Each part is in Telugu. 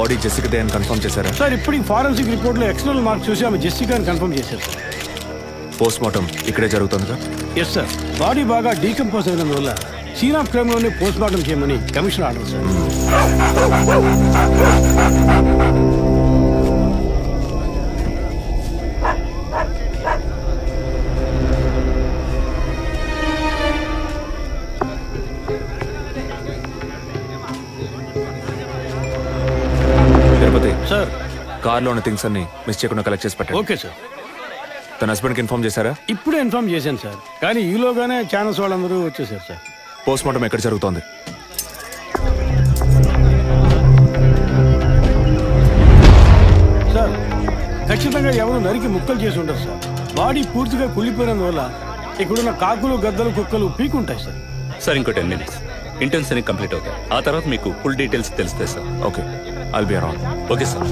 బాడీ జెసికాదే అని కన్ఫర్మ్ చేశారా? సార్ ఇప్పుడు ఫారెన్సిక్ రిపోర్ట్లో ఎక్స్టర్నల్ మార్క్స్ చూసి ఆమె జెసికా అని కన్ఫర్మ్ చేశారు సార్. పోస్ట్ మార్టం ఇక్కడే జరుగుతుందిగా? Yes sir. బాడీ బాగా డీకంపోజ్ అయినందువల్ల సీన్ ఆఫ్ క్రైమ్లోనే పోస్ట్ మార్టం చేయమని కమిషన్ ఆర్డర్ సార్. సార్ కార్లో ఉన్న థింగ్స్ అన్ని మిస్ చేయకుండా కలెక్ట్ చేసి పెట్టండి. Okay sir. తన హస్బెండ్కి ఇన్ఫార్మ్ చేశారా? ఇప్పుడే ఇన్ఫార్మ్ చేశాను సార్, కానీ ఈలోగానే ఛానల్స్ వాళ్ళందరూ వచ్చేసారు సార్. పోస్ట్ మార్టం ఎక్కడ జరుగుతోంది? సార్ ఖచ్చితంగా ఎవరు నరికి ముక్కలు చేసి ఉంటారు సార్. బాడీ పూర్తిగా కుళ్ళిపోయినందువల్ల ఇక్కడున్న కాకులు గద్దలు కుక్కలు పీకుంటాయి సార్. సార్ ఇంకో 10 minutes ఇంటెన్స్ అని కంప్లీట్ అవుతాయి. ఆ తర్వాత మీకు ఫుల్ డీటెయిల్స్ తెలుస్తాయి sir. Okay, I'll be around. Okay sir.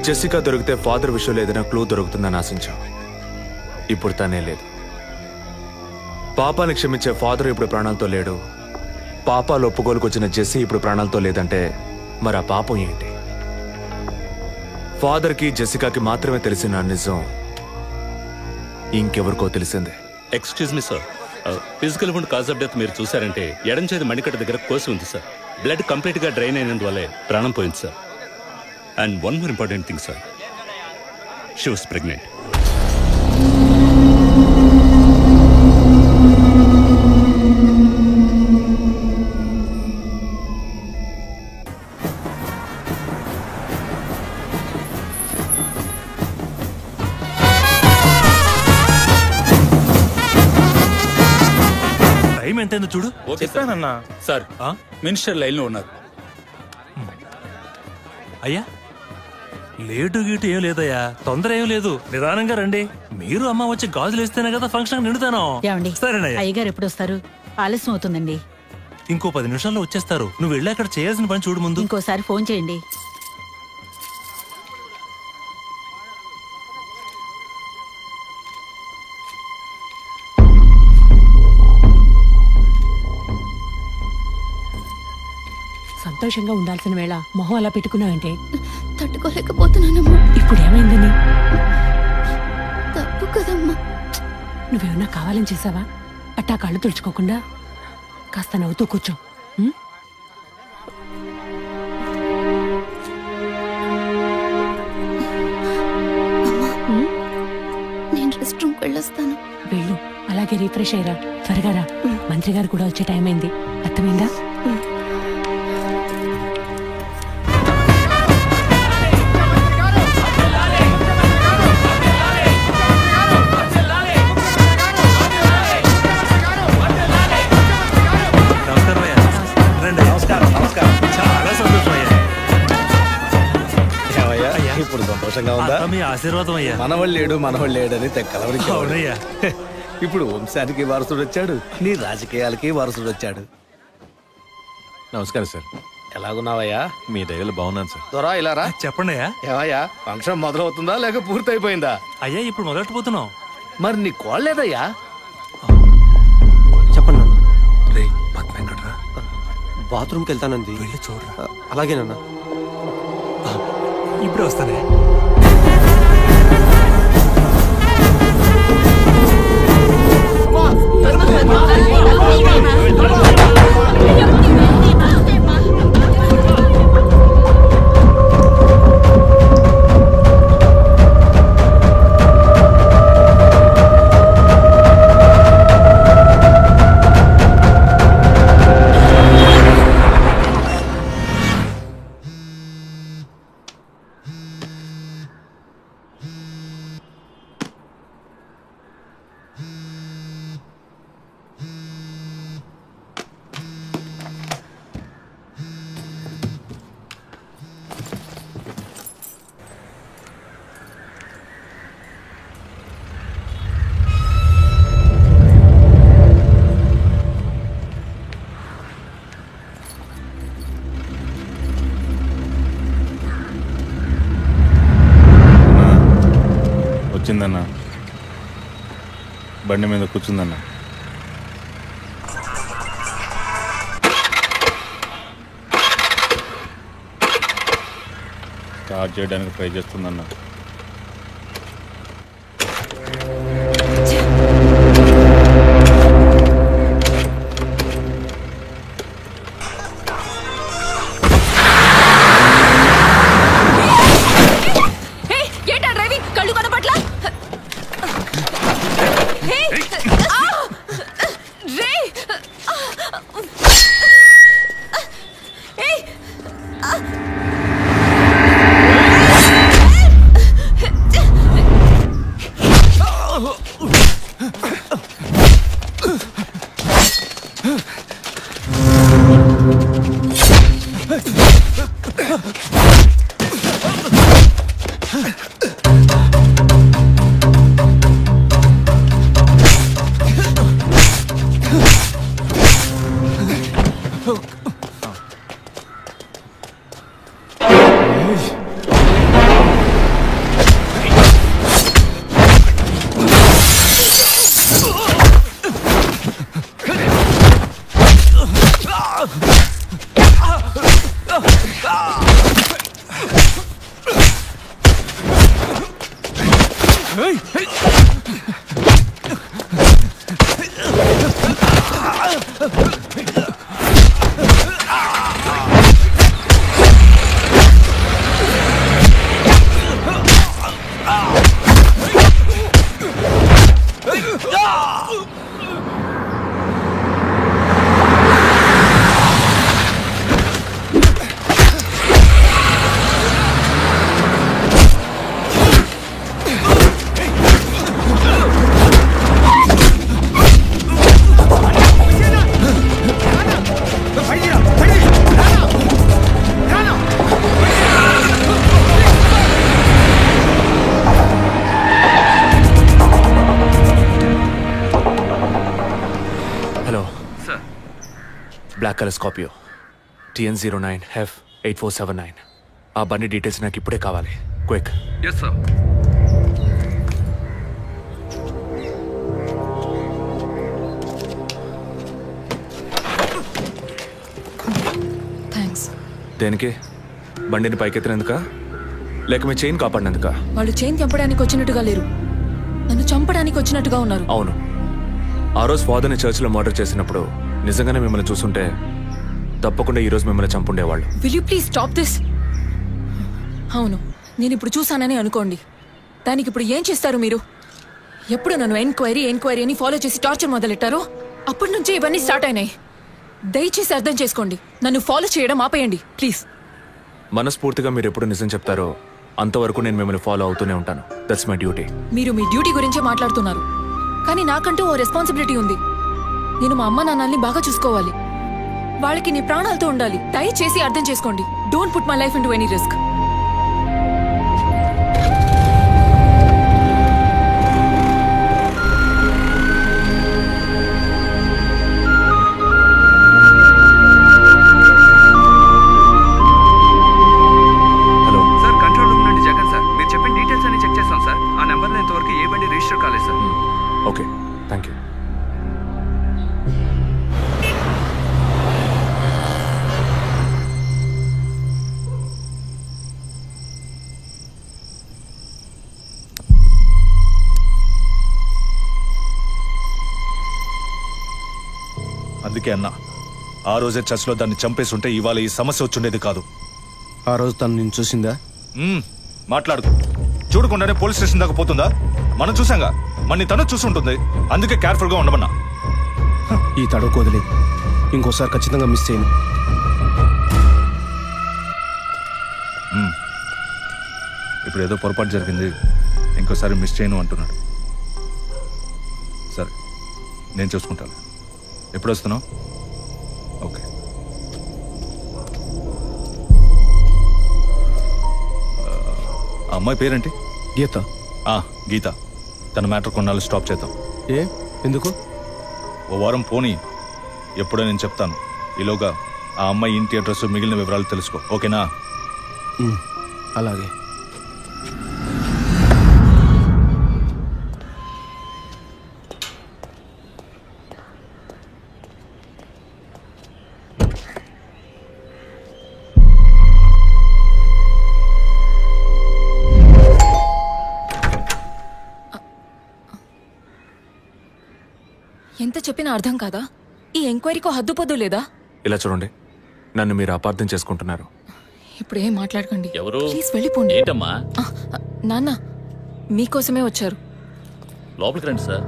Jessica దొరికితే ఫాదర్ విషయంలో ఏదైనా క్లూ దొరుకుతుందని ఆశించాం. ఇప్పుడు తనే లేదు. పాపాన్ని క్షమించే ఫాదర్ ఇప్పుడు ప్రాణాలతో లేడు. పాపాలు ఒప్పుకోలుకొచ్చిన జెస్సీ ఇప్పుడు ప్రాణాలతో లేదంటే మరి ఆ పాపం ఏంటి? ఫాదర్కి జెసికాకి మాత్రమే తెలిసిన నిజం ఇంకెవరికో తెలిసిందే. Excuse me sir, physical wound cause of death మీరు చూసారంటే ఎడం చేతి మణికట్ట దగ్గర కోసి ఉంది సార్. బ్లడ్ కంప్లీట్ గా డ్రైన్ అయినందువల్లే ప్రాణం పోయింది సార్. And one more important thing sir, she was pregnant. ఎంతైందో చూడు. చెప్పానన్నా. సార్ మినిస్టర్ లైన్ లో ఉన్నారు. అయ్యా లేటు గీటు ఏం లేదయ్యా, తొందర ఏం లేదు, నిదానంగా రండి. మీరు అమ్మ వచ్చి గాజులు వేస్తేనే కదా ఫంక్షన్ నిండుతాను. సరేనయ్యా. అయ్యగారు ఎప్పుడు వస్తారు? ఆలస్యం అవుతుందండి. ఇంకో 10 నిమిషాల్లో వచ్చేస్తారు. నువ్వు వెళ్ళి అక్కడ చేయాల్సిన పని చూడు ముందు. ఇంకోసారి ఫోన్ చేయండి. సంతోషంగా ఉండాల్సిన వేళ మొహం అలా పెట్టుకున్నావంటే? తట్టుకోలేకపోతున్నానమ్మా. ఇప్పుడు ఏమైందని? తప్పు కదమ్మా. నువ్వేమన్నా కావాలని చేసావా? అట్టా కళ్ళు తుడుచుకోకుండా కాస్త నవ్వుతూ కూర్చో. నేను రెస్ట్ రూమ్కి వెళ్ళొస్తాను. వెళ్ళు, అలాగే రిఫ్రెష్ అయ్యరా. త్వరగా రా, మంత్రి గారు కూడా వచ్చే టైం అయింది. అర్థమైందా? ఇప్పుడు సంతోషంగా ఉందా? మీ ఆశీర్వాదం అయ్యా. మనవాళ్ళు లేడు మనవాళ్ళు లేడని తెక్కలవరికి. అవునయ్యా. ఇప్పుడు వంశానికి వారసుడు వచ్చాడు, నీ రాజకీయాలకి వారసుడు వచ్చాడు. నమస్కారం సార్. ఎలాగున్నావయ్యా? మీ దయలో బాగున్నాను సార్. దొరా ఇలా రా. చెప్పండి అయ్యా. ఏవయ్యా, ఫంక్షన్ మొదలవుతుందా లేక పూర్తి అయిపోయిందా? అయ్యా ఇప్పుడు మొదలెట్టబోతున్నాం. మరి నీ కోళ్ళేదయ్యా? చెప్పండి నాన్న. రే పద్మ ఎక్కడరా? బాత్రూమ్కి వెళ్తానంది. వెళ్ళి చూడరా. అలాగేనన్నా. ఇప్పుడే వస్తానే. వచ్చిందన్నా, బండి మీద కూర్చుందన్నా. స్టార్ట్ చేయడానికి ట్రై చేస్తుందన్న. Black colour Scorpio TN09F8479. ఆ బండి డీటెయిల్స్ నాకు ఇప్పుడే కావాలి. క్విక్. yes sir. థ్యాంక్స్. దేనికి? బండిని పైకెత్తినందుక లేక మీ చైన్ కాపాడినందుక? వాళ్ళు చైన్ తెంపడానికి వచ్చినట్టుగా లేరు, నన్ను చంపడానికి వచ్చినట్టుగా ఉన్నారు. అవును, ఆ రోజు ఫాదర్ని చర్చిలో మర్డర్ చేసినప్పుడు నిజంగానే మిమ్మల్ని చూసుంటే తప్పకుండా ఈ రోజు మిమ్మల్ని చంపుండేవాళ్ళు. Will you please stop this? అవును, నేను ఇప్పుడు చూసానని అనుకోండి, దానికి ఇప్పుడు ఏం చేస్తారు మీరు? ఎప్పుడు నన్ను ఎంక్వైరీ అని ఫాలో చేసి టార్చర్ మొదలెట్టారో అప్పటి నుంచి ఇవన్నీ స్టార్ట్ అయినాయి. దయచేసి అర్థం చేసుకోండి, నన్ను ఫాలో చేయడం ఆపేయండి ప్లీజ్. మనస్ఫూర్తిగా మీరు ఎప్పుడు నిజం చెప్తారో అంతవరకు నేను మిమ్మల్ని ఫాలో అవుతూనే ఉంటాను. That's my duty. మీరు మీ డ్యూటీ గురించే మాట్లాడుతున్నారు, కానీ నాకంటూ ఓ రెస్పాన్సిబిలిటీ ఉంది. నేను మా అమ్మ నాన్నల్ని బాగా చూసుకోవాలి, వాళ్ళకి నీ ప్రాణాలతో ఉండాలి. దయచేసి అర్థం చేసుకోండి. Don't put my life into any risk. Hello sir, control room నుండి జగన్ సార్. మీరు చెప్పిన డీటెయిల్స్ అన్ని చెక్ చేస్తాం సార్. ఆ నెంబర్లో ఇంతవరకు ఏ బండి రిజిస్టర్ కాలేదు సార్. Okay, thank you. అందుకే అన్నా, ఆ రోజే చర్చ్లో దాన్ని చంపేసి ఉంటే ఇవాళ ఈ సమస్య వచ్చుండేది కాదు. ఆ రోజు తను నేను చూసిందా? మాట్లాడుకో. చూడకుండానే పోలీస్ స్టేషన్ దాకా పోతుందా? మనం చూసాంగా, మన తను చూసుంటుంది. అందుకే కేర్ఫుల్ గా ఉండమన్నా. ఈ తడవకు వదిలేదు, ఇంకోసారి ఖచ్చితంగా మిస్ చేయను. ఇప్పుడు ఏదో పొరపాటు జరిగింది, ఇంకోసారి మిస్ చేయను అంటున్నాడు. సరే, నేను చూసుకుంటాను. ఎప్పుడు వస్తున్నావు? ఓకే. ఆ అమ్మాయి పేరేంటి? గీత. గీత. తన మ్యాటర్ కొన్నాళ్ళు స్టాప్ చేద్దాం. ఎందుకు? ఓ వారం పోనీ, ఎప్పుడో నేను చెప్తాను. ఈలోగా ఆ అమ్మాయి ఇంటి అడ్రస్, మిగిలిన వివరాలు తెలుసుకో. ఓకేనా? అలాగే. ఎంత చెప్పినా అర్థం కాదా? ఈ ఎంక్వైరీకో హద్దు పొద్దు లేదా? ఇలా చూడండి, నన్ను మీరు అపార్థం చేసుకుంటున్నారు. ఇప్పుడు ఏం మాట్లాడకండి. ఎవరు? ప్లీజ్ వెళ్ళిపోండి. ఏంటమ్మా? నాన్న మీకోసమే వచ్చారు. లోపలికి రండి సార్.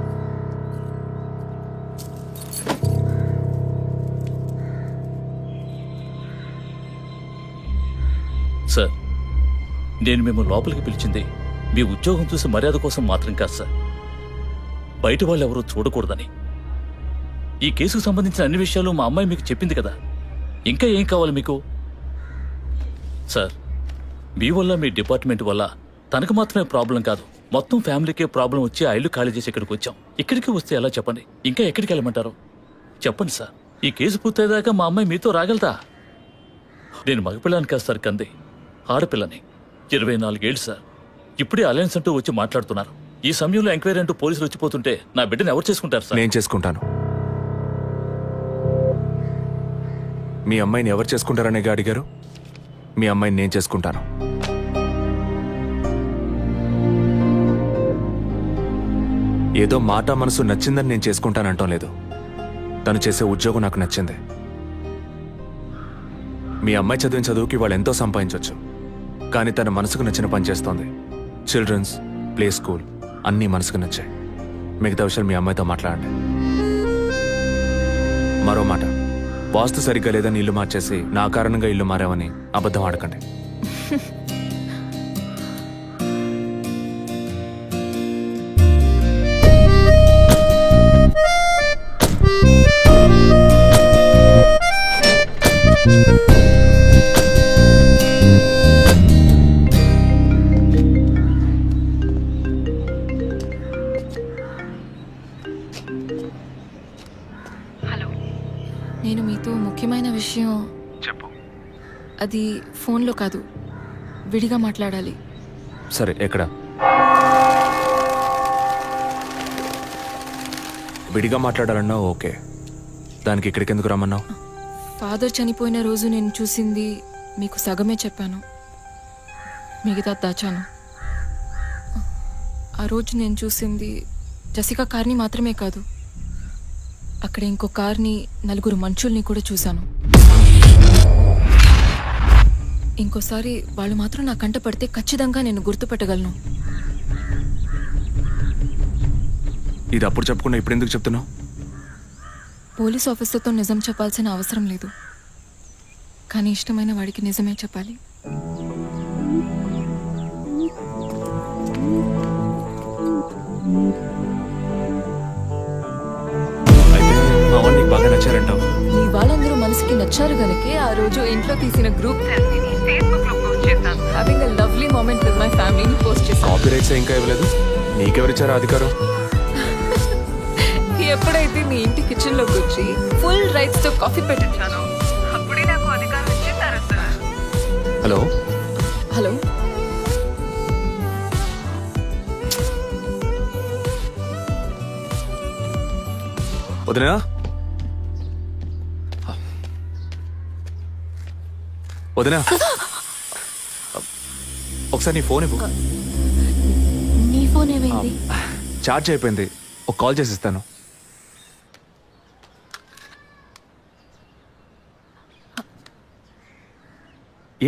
సార్, నేను మిమ్మల్ని లోపలికి పిలిచింది మీ ఉద్యోగం చూసి మర్యాద కోసం మాత్రం కాదు సార్, బయట వాళ్ళు ఎవరూ చూడకూడదని. ఈ కేసుకు సంబంధించిన అన్ని విషయాలు మా అమ్మాయి మీకు చెప్పింది కదా, ఇంకా ఏం కావాలి మీకు? సార్, మీ వల్ల మీ డిపార్ట్మెంట్ వల్ల తనకు మాత్రమే ప్రాబ్లం కాదు, మొత్తం ఫ్యామిలీకే ప్రాబ్లం వచ్చి ఆ ఇల్లు ఖాళీ చేసి ఇక్కడికి వచ్చాం. ఇక్కడికి వస్తే ఎలా చెప్పండి? ఇంకా ఎక్కడికి వెళ్ళమంటారు చెప్పండి సార్. ఈ కేసు పూర్తయ్యేదాకా మా అమ్మాయి మీతో రాగలదా? నేను మగపిల్లని కాదు సార్, కంది ఆడపిల్లని. 24 ఏళ్ళు సార్. ఇప్పుడే అలయన్స్ అంటూ వచ్చి మాట్లాడుతున్నారు. ఈ సమయంలో ఎంక్వైరీ అంటూ పోలీసులు వచ్చిపోతుంటే నా బిడ్డను ఎవరు చేసుకుంటారు సార్? నేను చేసుకుంటాను. మీ అమ్మాయిని ఎవరు చేసుకుంటారనే అడిగారు? మీ అమ్మాయిని నేను చేసుకుంటాను. ఏదో మాట మనసు నచ్చిందని నేను చేసుకుంటానంటాం లేదు. తను చేసే ఉద్యోగం నాకు నచ్చింది. మీ అమ్మాయి చదివిన చదువుకి వాళ్ళు ఎంతో సంపాదించవచ్చు, కానీ తన మనసుకు నచ్చిన పని చేస్తోంది. చిల్డ్రన్స్ ప్లే స్కూల్ అన్నీ మనసుకు నచ్చాయి. మిగతా విషయాలు మీ అమ్మాయితో మాట్లాడండి. మరో మాట, వాస్తు సరిగ్గా లేదని ఇల్లు మార్చేసి నా కారణంగా ఇల్లు మారావని అబద్ధం ఆడకండి. నేను మీతో ముఖ్యమైన విషయం చెప్పు. అది ఫోన్లో కాదు, విడిగా మాట్లాడాలి. సరే, ఎక్కడ? విడిగా మాట్లాడాలన్నావు, ఓకే. దానికి ఇక్కడికి ఎందుకు రమ్మన్నావు? ఫాదర్ చనిపోయిన రోజు నేను చూసింది మీకు సగమే చెప్పాను, మిగతా దాచాను. ఆ రోజు నేను చూసింది జసికా కార్ని మాత్రమే కాదు, అక్కడ ఇంకో కార్ని, 4 మనుషుల్ని కూడా చూశాను. ఇంకోసారి వాళ్ళు మాత్రం నా కంట పడితే ఖచ్చితంగా నేను గుర్తుపెట్టగలను. ఇది అప్పుడు చెప్పకుండా ఇప్పుడు ఎందుకు చెప్తున్నావు? పోలీస్ ఆఫీసర్తో నిజం చెప్పాల్సిన అవసరం లేదు, కానీ ఇష్టమైన వాడికి నిజమే చెప్పాలి. బాగా నచ్చారంటావు? మీ వాళ్ళందరూ మనసుకి నచ్చారు గనుకే ఆ రోజు ఇంట్లో తీసిన గ్రూప్ సెల్ఫీని ఫేస్బుక్ లో పోస్ట్ చేశాను. Having a lovely moment with my ఫ్యామిలీని పోస్ట్ చేశాను. కాపీరైట్స్ ఇంకా ఇవ్వలేదు. నీకెవరిచ్చారా అధికారం? ఎప్పుడైతే మీ ఇంటి కిచెన్ లోకి వచ్చి ఫుల్ రైట్స్ తో కాఫీ పెట్టించాను, అప్పుడే నాకు అధికారం ఇచ్చేసారా సార్? హలో హలో, వదినా? వదినా, ఒకసారి నీ ఫోన్ ఇవ్వు. నీ ఫోన్ ఏమైంది? ఛార్జ్ అయిపోయింది, ఒక కాల్ చేసి ఇస్తాను.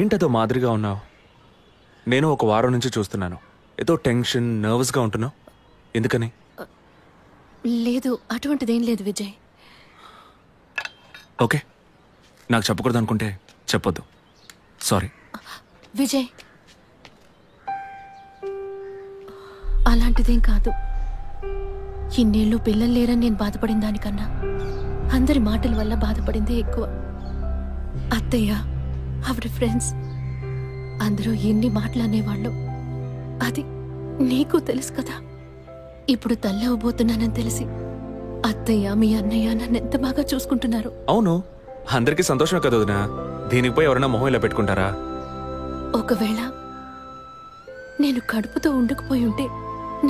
ఏంటదో మాదిరిగా ఉన్నావు? నేను ఒక వారం నుంచి చూస్తున్నాను, ఏదో టెన్షన్, నర్వస్గా ఉంటున్నావు. ఎందుకని? లేదు, అటువంటిదేం లేదు విజయ్. ఓకే, నాకు చెప్పకూడదు అనుకుంటే చెప్పొద్దు, సారీ. విజయ్, అలాంటిదేం కాదు. ఇన్నేళ్ళు పిల్లలు లేరని నేను బాధపడిన దానికన్నా అందరి మాటల వల్ల బాధపడిందే ఎక్కువ. అత్తయ్య, ఆవిడ ఫ్రెండ్స్ అందరూ ఎన్ని మాటలు అనేవాళ్ళు, అది నీకు తెలుసు కదా. ఇప్పుడు తల్లి అవ్వబోతున్నానని తెలిసి అత్తయ్య, మీ అన్నయ్య నన్ను ఎంత బాగా చూసుకుంటున్నారు. అవును, అందరికీ సంతోషమే కదా వదినా. దీనికి పోయి ఎవరైనా మొహం ఇలా పెట్టుకుంటారా? ఒకవేళ నేను కడుపుతో ఉండకపోయి ఉంటే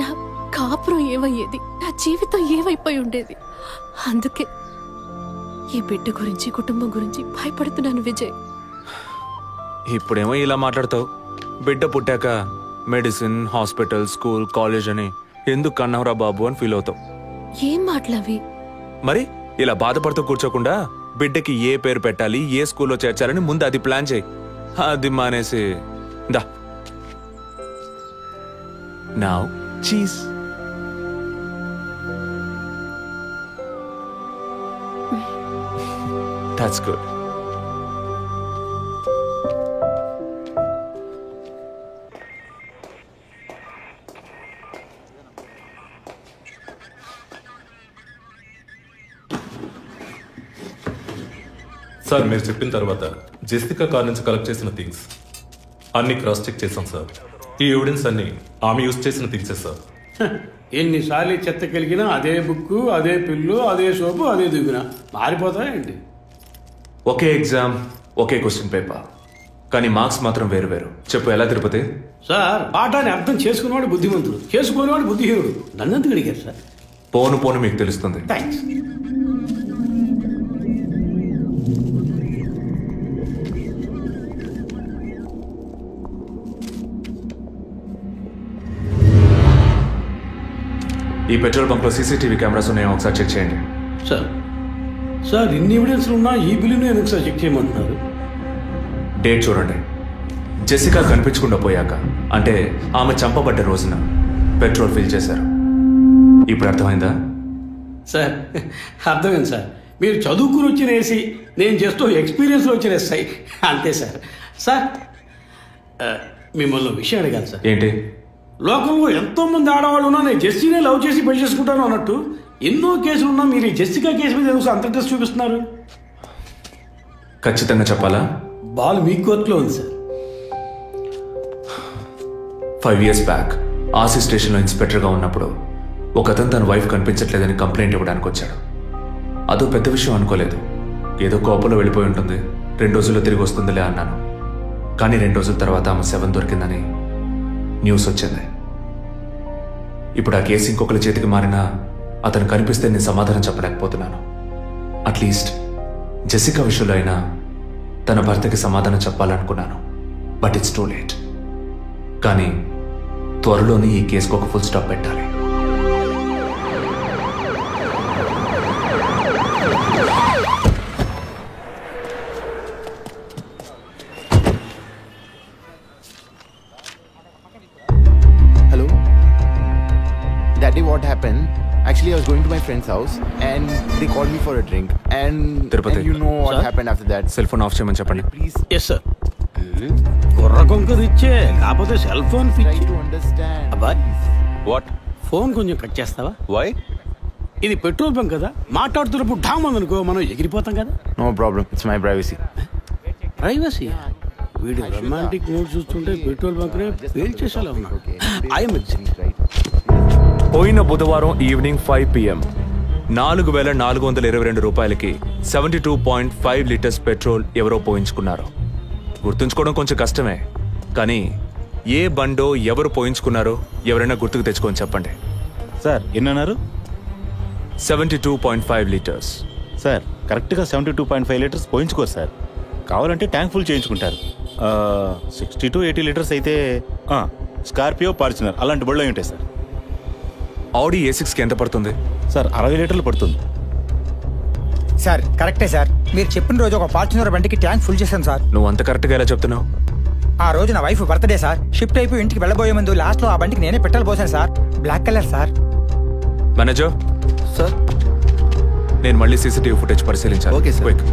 నా కాపురం ఏమయ్యేది, నా జీవితం ఏమైపోయి ఉండేది. అందుకే ఈ బిడ్డ గురించి, కుటుంబం గురించి భయపడుతున్నాను విజయ్. ఇప్పుడేమో ఇలా మాట్లాడతావు, బిడ్డ పుట్టాక మెడిసిన్, హాస్పిటల్, స్కూల్, కాలేజ్ అని ఎందుకు కన్నావురా బాబు అని ఫీల్ అవుతావు. ఏం మాటలవి? మరి ఇలా బాధపడుతూ కూర్చోకుండా బిడ్డకి ఏ పేరు పెట్టాలి, ఏ స్కూల్లో చేర్చాలని ముందు అది ప్లాన్ చేయి. అది మానేసి దా నౌ చీజ్. That's good. సార్ మీరు చెప్పిన తర్వాత జెసికా కార్ నుంచి కలెక్ట్ చేసిన థింగ్స్ అన్ని క్రాస్ చెక్ చేశాం సార్. ఈ ఎవిడెన్స్ అన్ని ఆమె యూజ్ చేసిన థింగ్సే సార్. ఎన్నిసార్లు చెత్త కలిగినా అదే బుక్కు, అదే పిల్లు, అదే సోపు, అదే దిగున మారిపోతాయండి. ఒకే ఎగ్జామ్, ఒకే క్వశ్చన్ పేపర్, కానీ మార్క్స్ మాత్రం వేరు వేరు. చెప్పు ఎలా తిరుపతి? సార్ పాఠాన్ని అర్థం చేసుకునేవాడు బుద్ధిమంతుడు, చేసుకునేవాడు బుద్ధిహీనుడు. నన్నెందుకు అడిగారు సార్? పోను పోను మీకు తెలుస్తుంది. థ్యాంక్స్. ఈ పెట్రోల్ బంక్ లో సీసీటీవీ కెమెరాస్ ఉన్నాయో ఒకసారి చెక్ చేయండి. సార్ సార్ ఇన్ని ఎవిడెన్స్ ఉన్నా ఈ బిల్లును ఎందుకు సార్ చెక్ చేయమంటున్నారు? డేట్ చూడండి. జెసికా కనిపించకుండా పోయాక, అంటే ఆమె చంపబడ్డ రోజున పెట్రోల్ ఫిల్ చేశారు. ఇప్పుడు అర్థమైందా? సార్ అర్థమైంది సార్. మీరు చదువుకుని వచ్చిన ఏసీ, నేను జస్ట్ ఎక్స్పీరియన్స్లో వచ్చిన ఎస్ఐ, అంతే సార్. సార్ మిమ్మల్ని విషయం అడిగాను సార్. ఏంటి? లోకంలో ఎంతో మంది ఆడవాళ్ళు ఉన్నా నేను జెస్సీనే లవ్ చేసి పెళ్లి చేసుకుంటాను అన్నట్టు ఎన్నో కేసులు ఉన్నా మీరు ఈ జెస్సికా కేసు మీద ఎందుకు అంత ఇంట్రెస్ట్ చూపిస్తున్నారు? ఖచ్చితంగా చెప్పాలా? బాల్ మీ కోర్టులో ఉంది సార్. 5 years బ్యాక్ ఆర్సీ స్టేషన్లో ఇన్స్పెక్టర్గా ఉన్నప్పుడు ఒకతను తన వైఫ్ కనిపించట్లేదని కంప్లైంట్ ఇవ్వడానికి వచ్చాడు. అదో పెద్ద విషయం అనుకోలేదు. ఏదో కోపంలో వెళ్ళిపోయి ఉంటుంది, 2 రోజుల్లో తిరిగి వస్తుందిలే అన్నాను. కానీ 2 రోజుల తర్వాత ఆమె శవం దొరికిందని న్యూస్ వచ్చింది. ఇప్పుడు ఆ కేసు ఇంకొకరి చేతికి మారినా అతను కనిపిస్తే నేను సమాధానం చెప్పలేకపోతున్నాను. అట్లీస్ట్ జెసికా విషయంలో అయినా తన భర్తకి సమాధానం చెప్పాలనుకున్నాను. But it's too late. కానీ త్వరలోనే ఈ కేసుకు ఒక ఫుల్ స్టాప్ పెట్టాలి. Hello? Daddy, what happened? Actually, I was going to my friend's house and they called me for a drink. And you know what happened after that. Cell phone off చేయమని చెప్పండి. Please. Yes sir. కుర్ర కొంకది ఇచ్చే, కాకపోతే cell phone Try to understand. అబ్బాయి వాట్? ఫోన్ కొంచెం కట్ చేస్తావా? వై? ఇది పెట్రోల్ బంక్ కదా, మాట్లాడుతున్నప్పుడు ఢామ్ అనుకో మనం ఎగిరిపోతాం కదా. No problem. It's my privacy. Privacy? వీడు రొమాంటిక్ మూడ్ చూస్తుంటే పెట్రోల్ బంక్ నే ఫెయిల్ చేసేలా ఉన్నాడు. I'm excited. పోయిన బుధవారం ఈవినింగ్ 5 PM 4,422 రూపాయలకి 72.5 లీటర్స్ పెట్రోల్ ఎవరో పోయించుకున్నారు. గుర్తుంచుకోవడం కొంచెం కష్టమే, కానీ ఏ బండో ఎవరు పోయించుకున్నారో ఎవరైనా గుర్తుకు తెచ్చుకొని చెప్పండి. సార్ ఎన్నన్నారు? 72.5 లీటర్స్. సార్ కరెక్ట్గా 72.5 లీటర్స్ పోయించుకోరు సార్. కావాలంటే ట్యాంక్ ఫుల్ చేయించుకుంటారు. 60 to 80 లీటర్స్ అయితే స్కార్పియో, ఫార్చునర్ అలాంటి బళ్ళు ఉంటాయి సార్. ఆడి A6కి ఎంత పడుతుంది? సార్ 60 లీటర్లు పడుతుంది. సార్ కరెక్టే సార్. మీరు చెప్పిన రోజు ఒక ఫార్చునర్ బండికి ట్యాంక్ ఫుల్ చేశాను సార్. నువ్వు అంత కరెక్ట్గా ఎలా చెప్తున్నావు? ఆ రోజు నా వైఫ్ బర్త్డే సార్. షిఫ్ట్ అయిపోయి ఇంటికి వెళ్ళబోయే ముందు లాస్ట్లో ఆ బండికి నేనే పెట్రోల్ పోసాను sir. Black colour sir. Manager sir, నేను మళ్ళీ సీసీటీవీ ఫుటేజ్ పరిశీలించాలి. Okay sir. క్విక్.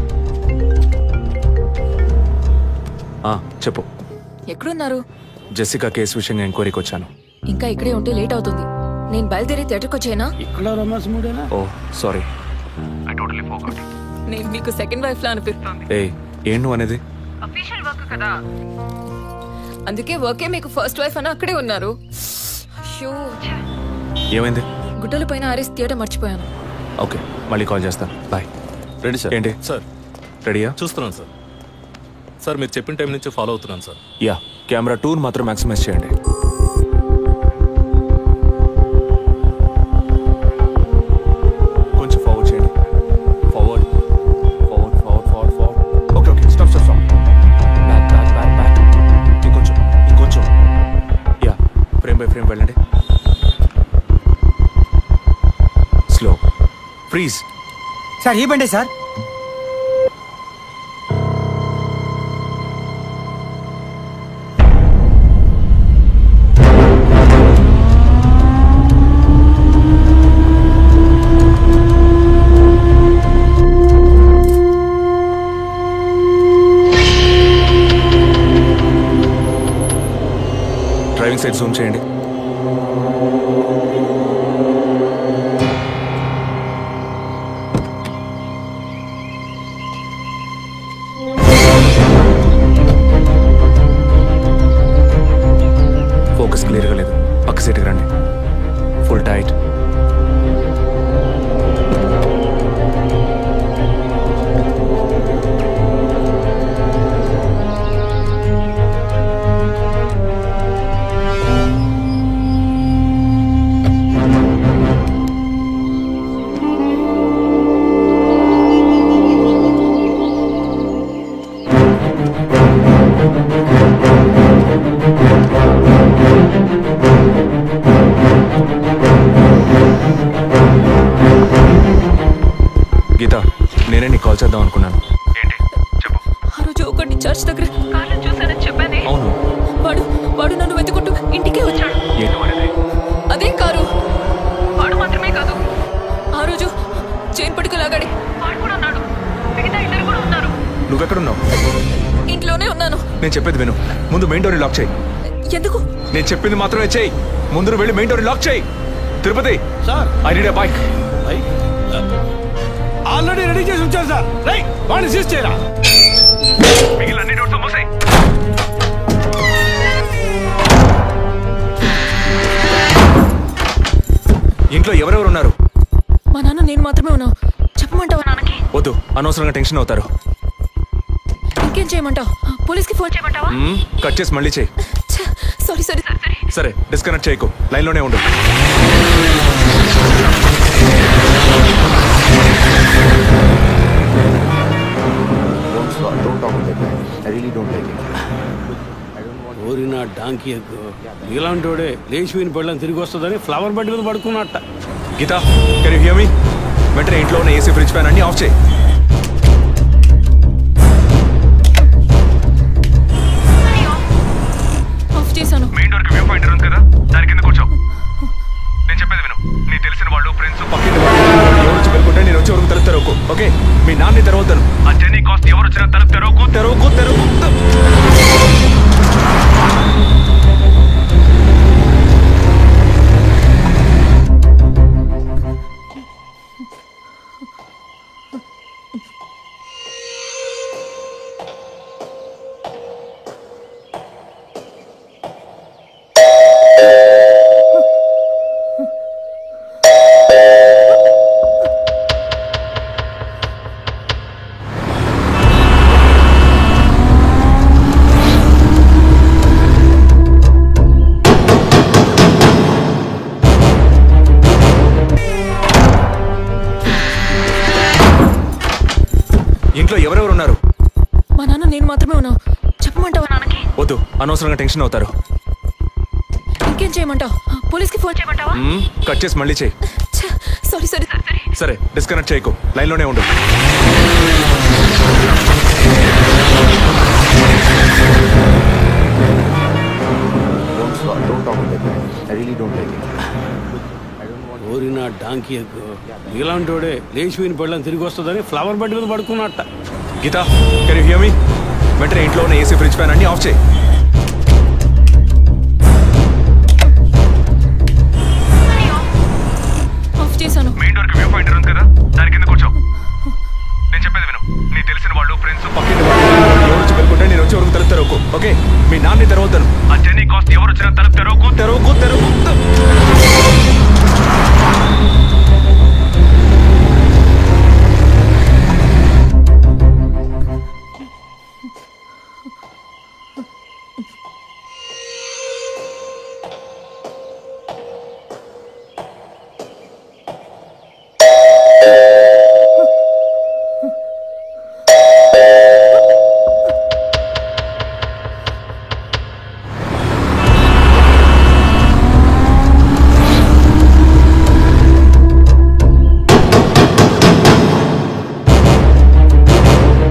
చెప్పు. ఎక్కడున్నారు? జెసికా కేసు విషయంగా ఎంక్వైరీకి వచ్చాను. ఇంకా ఇక్కడే ఉంటే లేట్ అవుతుంది. నేను బయలుదేరి థియేటర్కి వచ్చేనా? ఇక్కడ రొమాన్స్ మూడేనా? ఓ సారీ. నేను మీకు సెకండ్ వైఫ్ లా అనిపిస్తుంది. ఏం నువ్వు అనేది? అఫీషియల్ వర్క్ కదా, అందుకే వర్కే మీకు ఫస్ట్ వైఫ్ అని అక్కడే ఉన్నారు. అయ్యో, ఏమైంది? గుడ్డల పైన ఆరేసి థియేటర్ మర్చిపోయాను. ఓకే, మళ్ళీ కాల్ చేస్తాను. బాయ్. Ready sir. ఏంటి సార్? రెడీయా? చూస్తున్నాను సార్. సార్ మీరు చెప్పిన టైం నుంచి ఫాలో అవుతున్నాను సార్. యా, కెమెరా 2 మాత్రం మ్యాక్సిమైజ్ చేయండి. కొంచెం ఫార్వర్డ్ చేయండి. Forward forward forward forward forward. Okay okay, stop stop stop. Back back back back. ఇంకొంచెం ఇంకొంచెం. యా, ఫ్రేమ్ బై ఫ్రేమ్ వెళ్ళండి. స్లో. ఫ్రీజ్. సార్ ఈ బండే సార్. డ్రైవింగ్ సైడ్ జూమ్ చేయండి. ఫోకస్ క్లియర్గా లేదు. పక్క సీట్కి రండి. Full tight. గీత, నేనే నీకు కాల్ చేద్దాం అనుకున్నాను. ఏంటి చెప్పు. ఆ రోజు ఒకటి చర్చ్ దగ్గర కార్లో చూసానని చెప్పానే. అవును. వాడు నన్ను వెతుకుంటూ ఇంటికే వచ్చాడు. ఏంటి వాడేది? అదే కారు. వాడు మాత్రమే కాదు, ఆ రోజు చైన్ పట్టుకు లాగాడి వాడు కూడా ఉన్నాడు. మిగతా ఇద్దరు కూడా ఉన్నారు. నువ్వెక్కడున్నావు? ఇంట్లోనే ఉన్నాను. నేను చెప్పేది విను. ముందు మెయిన్ డోర్ లాక్ చేయి. ఎందుకు? నేను చెప్పింది మాత్రమే చేయి. ముందు వెళ్ళి మెయిన్ డోర్ లాక్ చేయి. Tirupati sir, I need a bike. Already ready చేసి ఉంచారు సార్. రైట్, వాడిని సీజ్ చేయరా. మిగిలిన అన్ని డోర్స్ మూసేయ్. ఇంట్లో ఎవరెవరు ఉన్నారు? మా నాన్న నేను మాత్రమే ఉన్నావు. చెప్పమంటావా నాన్నకి? వద్దు, అనవసరంగా టెన్షన్ అవుతారు. ఇంకేం చేయమంటావు? పోలీస్కి ఫోన్ చేయమంటావా? కట్ చేసి మళ్ళీ చేయి. Sorry sorry sorry. సరే, డిస్కనెక్ట్ చేయకు, లైన్లోనే ఉండు. Don't talk like that. I really don't like it. ఓరినా డాంకీ ఎగ్గు. ఇలాంటి వాడే లేచిపోయిన పెళ్ళని తిరిగి వస్తుందని ఫ్లవర్ బెడ్ మీద పడుకున్నట్ట. Geetha, can you hear me? వెంటనే ఇంట్లో ఉన్న ఏసీ, ఫ్రిడ్జ్, ఫ్యాన్ అన్ని ఆఫ్ చేయి. ఆఫ్ చేశాను. మెయిన్ డోర్ కి వ్యూ పాయింటర్ ఉంది కదా, దాని కింద కూర్చో. నేను చెప్పేది విను. నీ తెలిసిన వాళ్ళు, ఫ్రెండ్స్, పక్కింటి వాళ్ళు ఎవరు వచ్చి పెట్టుకుంటే నేను వచ్చే వరకు తలుపు తెరవకు. ఓకే? మీ నాన్ని తెరవద్దాను. ఆ జర్నీ కాస్ట్ ఎవరు వచ్చినా తలుపు తెరవకు, తెరవకు, తెరవకు. ఇంట్లో ఎవరెవరు ఉన్నారు? మా నాన్న నేను మాత్రమే ఉన్నావు. చెప్పమంటావా నాన్నకి? వద్దు, అనవసరంగా టెన్షన్ అవుతారు. ఇంకేం చేయమంటావు? పోలీస్కి ఫోన్ చేయమంటావా? కట్ చేసి మళ్ళీ చేయి. Sorry sorry sorry. సరే, డిస్కనెక్ట్ చేయకు, లైన్లోనే ఉండు. Don't talk like that. I really don't like it. ఓరినా డాంకీ ఎగ్గు. ఇలాంటి వాడే లేచిపోయిన పెళ్ళని తిరిగి వస్తుందని ఫ్లవర్ బెడ్ మీద పడుకున్నట్ట. Geetha, can you hear me? వెంటనే ఇంట్లో ఉన్న ఏసీ, ఫ్రిడ్జ్, ఫ్యాన్ అన్ని ఆఫ్ చేయి. ఆఫ్ చేశాను. మెయిన్ డోర్ కి వ్యూ పాయింటర్ ఉంది కదా, దాని కింద కూర్చో. నేను చెప్పేది విను. నీ తెలిసిన వాళ్ళు, ఫ్రెండ్స్, పక్కింటి వాళ్ళు ఎవరు వచ్చి పెట్టుకుంటే నేను వచ్చే వరకు తలుపు తెరవకు. ఓకే? మీ నాన్ని తెరవద్దాను. ఆ జర్నీ కాస్ట్ ఎవరు వచ్చినా తలుపు తెరవకు, తెరవకు, తెరవకు.